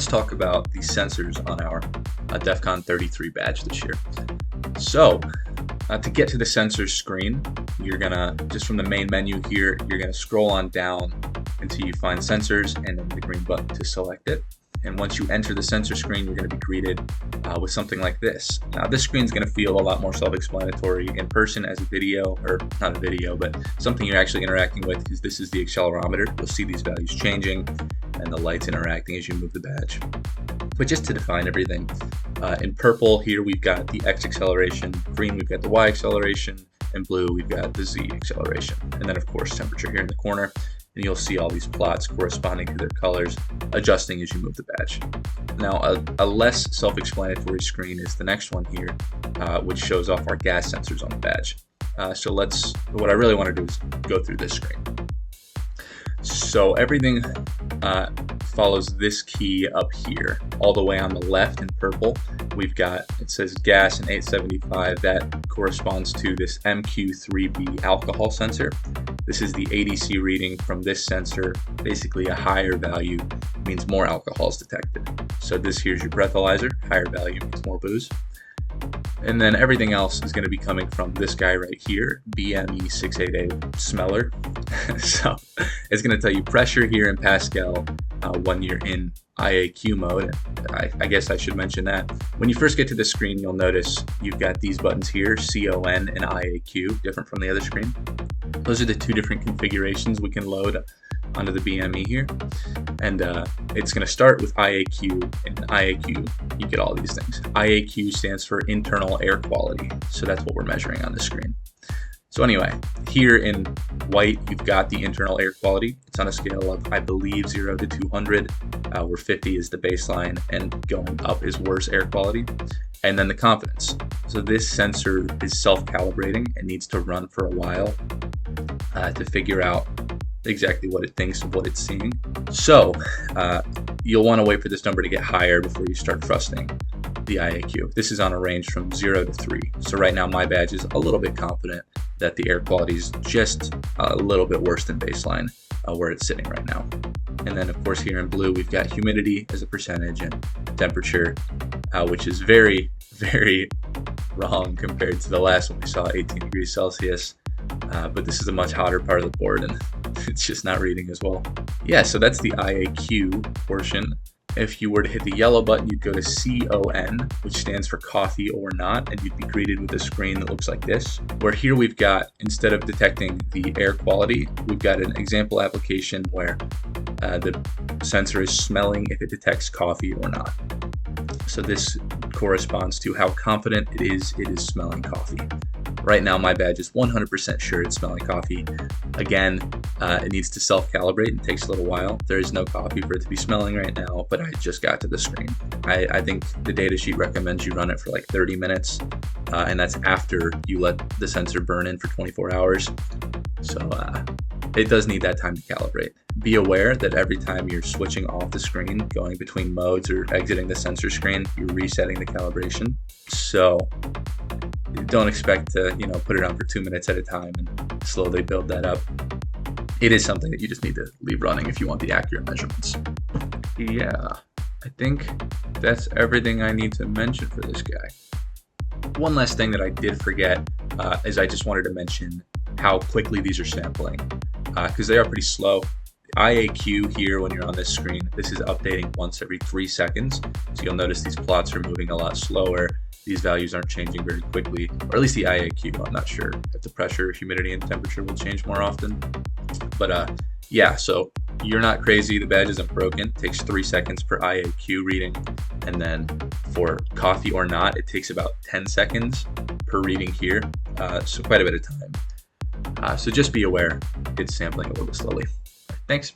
let's talk about the sensors on our DEFCON 33 badge this year. So to get to the sensors screen, you're gonna, just from the main menu here, you're gonna scroll on down until you find sensors and then the green button to select it. And once you enter the sensor screen, you're going to be greeted with something like this. Now this screen is going to feel a lot more self-explanatory in person as a video, or not a video, but something you're actually interacting with, because this is the accelerometer. You'll see these values changing and the lights interacting as you move the badge. But just to define everything, in purple here we've got the X acceleration, green we've got the Y acceleration, and blue we've got the Z acceleration. And then of course temperature here in the corner. And you'll see all these plots corresponding to their colors adjusting as you move the badge. Now a less self-explanatory screen is the next one here, which shows off our gas sensors on the badge. So what I really want to do is go through this screen. So everything follows this key up here. All the way on the left in purple, we've got, it says gas and 875. That corresponds to this MQ3B alcohol sensor. This is the ADC reading from this sensor. Basically a higher value means more alcohol is detected. So this here's your breathalyzer, higher value means more booze. And then everything else is going to be coming from this guy right here, BME688 smeller. So it's going to tell you pressure here in Pascal when you're in IAQ mode. I guess I should mention that. When you first get to this screen, you'll notice you've got these buttons here, CON and IAQ, different from the other screen. Those are the two different configurations we can load onto the BME here. And it's going to start with IAQ, and IAQ, you get all these things. IAQ stands for internal air quality, so that's what we're measuring on the screen. So anyway, here in white, you've got the internal air quality. It's on a scale of, I believe, 0 to 200, where 50 is the baseline and going up is worse air quality. And then the confidence. So this sensor is self-calibrating and needs to run for a while to figure out exactly what it thinks of what it's seeing. So you'll want to wait for this number to get higher before you start trusting the IAQ. This is on a range from 0 to 3. So right now my badge is a little bit confident that the air quality is just a little bit worse than baseline where it's sitting right now. And then of course here in blue we've got humidity as a percentage and temperature, which is very, very wrong compared to the last one we saw, 18 degrees Celsius. But this is a much hotter part of the board and it's just not reading as well. Yeah, so that's the IAQ portion. If you were to hit the yellow button, you'd go to CON, which stands for coffee or not, and you'd be greeted with a screen that looks like this, where here we've got, instead of detecting the air quality, we've got an example application where the sensor is smelling if it detects coffee or not. So this corresponds to how confident it is smelling coffee. Right now my badge is 100% sure it's smelling coffee. Again, it needs to self-calibrate and takes a little while. There is no coffee for it to be smelling right now, but I just got to the screen. I think the datasheet recommends you run it for like 30 minutes, and that's after you let the sensor burn in for 24 hours. So it does need that time to calibrate. Be aware that every time you're switching off the screen, going between modes or exiting the sensor screen, you're resetting the calibration. So don't expect to, put it on for 2 minutes at a time and slowly build that up. It is something that you just need to leave running if you want the accurate measurements. Yeah, I think that's everything I need to mention for this guy. One last thing that I did forget is I just wanted to mention how quickly these are sampling, because they are pretty slow. IAQ here, when you're on this screen, this is updating once every 3 seconds. So you'll notice these plots are moving a lot slower. These values aren't changing very quickly, or at least the IAQ. I'm not sure if the pressure, humidity, and temperature will change more often. But yeah, so you're not crazy. The badge isn't broken. It takes 3 seconds per IAQ reading. And then for coffee or not, it takes about 10 seconds per reading here. So quite a bit of time. So just be aware it's sampling a little bit slowly. Thanks.